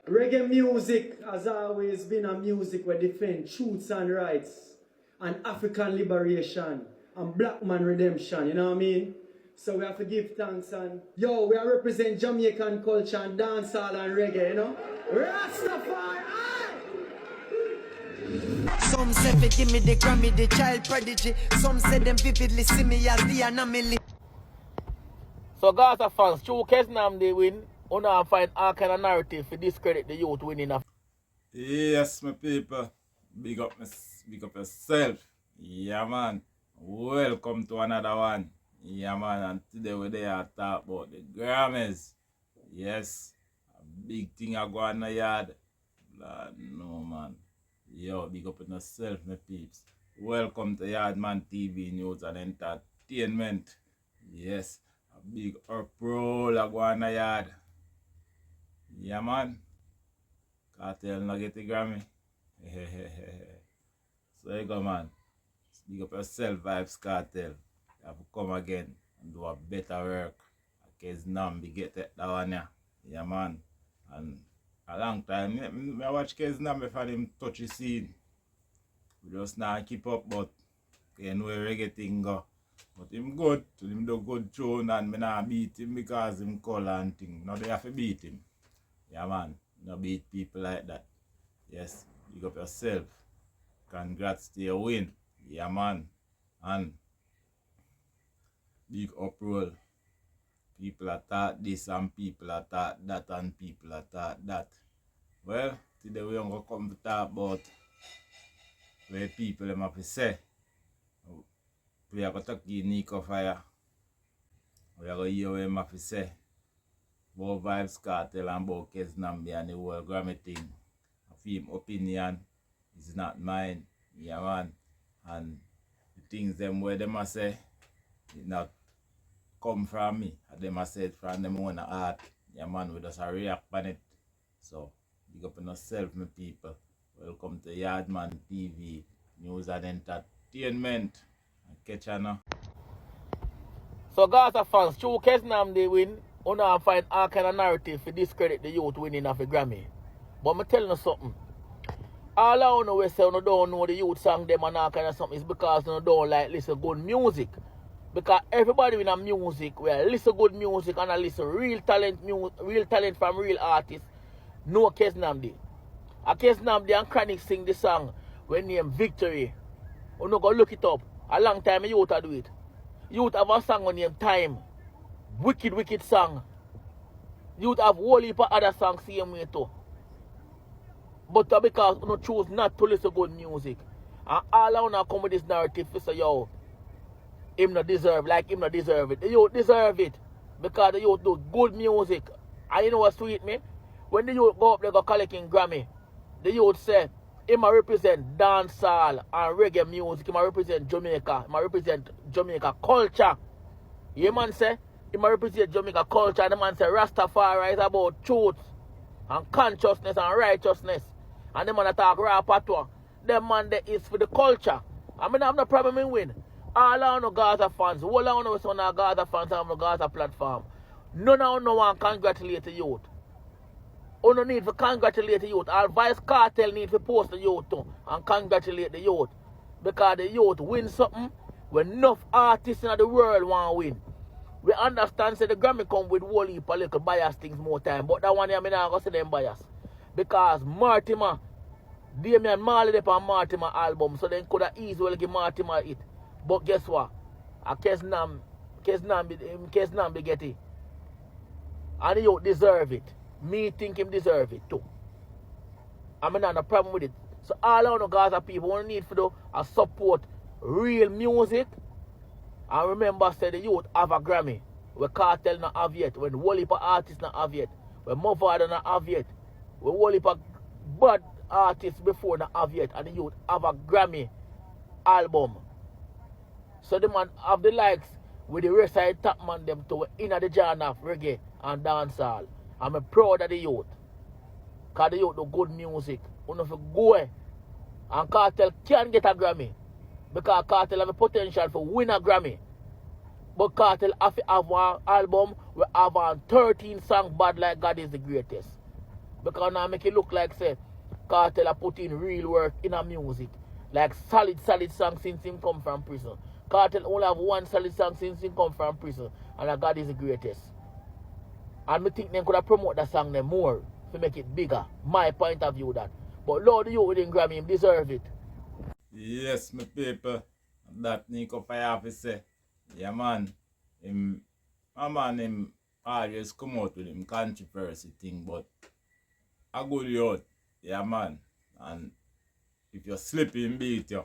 Reggae music has always been a music where defend truths and rights and African liberation and black man redemption, you know what I mean? So we have to give thanks and yo, we are represent Jamaican culture and dancehall and reggae, you know? Rastafari! Some say fi give me the Grammy, the child prodigy. Some say them vividly see me as the anomaly. So Gaza fans, through Kasnamdi win, una find all kind of narrative to discredit the youth winning of. Yes, my people. Big up yourself. Yeah, man. Welcome to another one. Yeah, man. And today we're there to talk about the Grammys. Yes. A big thing I go on the yard. Lord, no, man. Yo, big up yourself, my peeps. Welcome to Yardman TV News and Entertainment. Yes. A big uproar I go on the yard. Yeah, man. Cartel not get the Grammy. So you go, man. Speak up yourself, Vibes Cartel. You have to come again and do a better work. Kasnamdi get that one, yeah. Yeah, man. And a long time, I watch Kasnamdi for him touch the scene. We just not keep up, but you know where reggae thing go. But him good. So him do good tune and me not beat him because him color and thing. Now they have to beat him. Yeah, man. No beat people like that. Yes, big up yourself. Congrats to your win. Yeah, man. And big uproar. People are thought this and people are thought that and people are thought that. Well, today we're going to come to talk about where people have to say. We are going to talk to Nico Fire. We are going to hear what they have to say. About Vibes Cartel and about Kasnamdi and the whole Grammy thing. Of him opinion is not mine. Yeah, man. And the things them where them a say, it not come from me. And them a say it from them own heart. Yeah, man, we just a react on it. So, big up on yourself, my people. Welcome to Yardman TV News and Entertainment. And catch you now. So Gaza fans, through Kasnamdi win, una find all kind of narrative to discredit the youth winning of the Grammy. But me tell you something. All I know we say you don't know the youth song them and all kind of something is because you don't like listen good music. Because everybody in a music where listen good music and listen real talent from real artists know Kasnamdi. A Kasnamdi and Chronic sing the song when named Victory. You know go look it up. A long time youth do it. Youth have a song on named Time. Wicked song. You'd have whole heap of other songs same way too. But because you choose not to listen to good music. And all I wanna come with this narrative is say, yo, him not deserve it. The youth deserve it. Because the youth do good music. And you know what sweet me? When the youth go up they go collecting Grammy, the youth say, him represent dancehall and reggae music, him represent Jamaica, him represent Jamaica culture. You man say? He represent Jamaica culture and the man say Rastafari is about truth and consciousness and righteousness. And the man talk rap patois. The man that is for the culture. I mean I have no problem in win. All I know Gaza fans, all I know is one of Gaza fans on the Gaza platform. None of no one congratulate the youth. You don't need to congratulate the youth. Our Vice Cartel need to post the youth too and congratulate the youth. Because the youth win something when enough artists in the world want to win. We understand say the Grammy come with whole heap of little bias things more time. But that one here, I not going to say them bias. Because Mortimer, Damian Marley dey on Mortimer album, so then could have easily give Mortimer it. But guess what? A Kasnamdi get it. And you deserve it. Me think him deserve it too. I mean, not a problem with it. So all I know Gaza people only need to do a support real music. And remember, say the youth have a Grammy. We Cartel not have yet. When whole heap of artists not have yet. When Mufada not have yet. When whole heap of bad artists before not have yet. And the youth have a Grammy album. So the man have the likes with the rest of the top man them to in the genre of reggae and dancehall. I'm proud of the youth. Because the youth do good music. You know, if you go and Cartel can get a Grammy. Because Cartel have a potential for win a Grammy. But Cartel have one album we have on 13 songs bad like God is the greatest. Because now make it look like say Cartel a put in real work in a music. Like solid song since him come from prison. Cartel only have one solid song since him come from prison. And God is the greatest. And me think them could have promote that song them more to make it bigger. My point of view that. But Lord, you within Grammy, him deserve it. Yes, my people. That Nico Fire to say. Yeah, man. Him always come out with him controversy thing, but a good youth. Yeah, man. And if you slip, him beat you.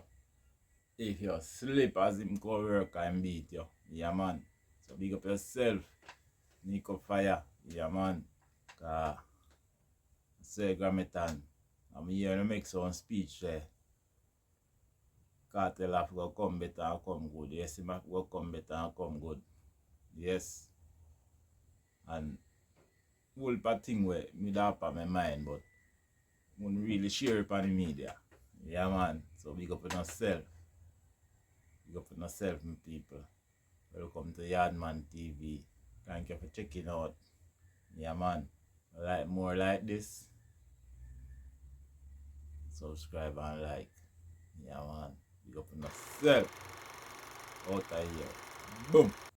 If you slip as him go work, him beat you. Yeah, man. So big up yourself. Nico Fire. Yeah, man. Say Grammy time. I'm here to make some speech there. Cartel have to come better and come good. Yes, him have to come better and come good. Yes. And whole part thing where me da up on my mind, but I wouldn't really share it on the media. Yeah, man. So big up on yourself. Big up on yourself, my people. Welcome to Yardman TV. Thank you for checking out. Yeah, man. Like more like this. Subscribe and like. Yeah, man. Big up on yourself. Out of here. Boom.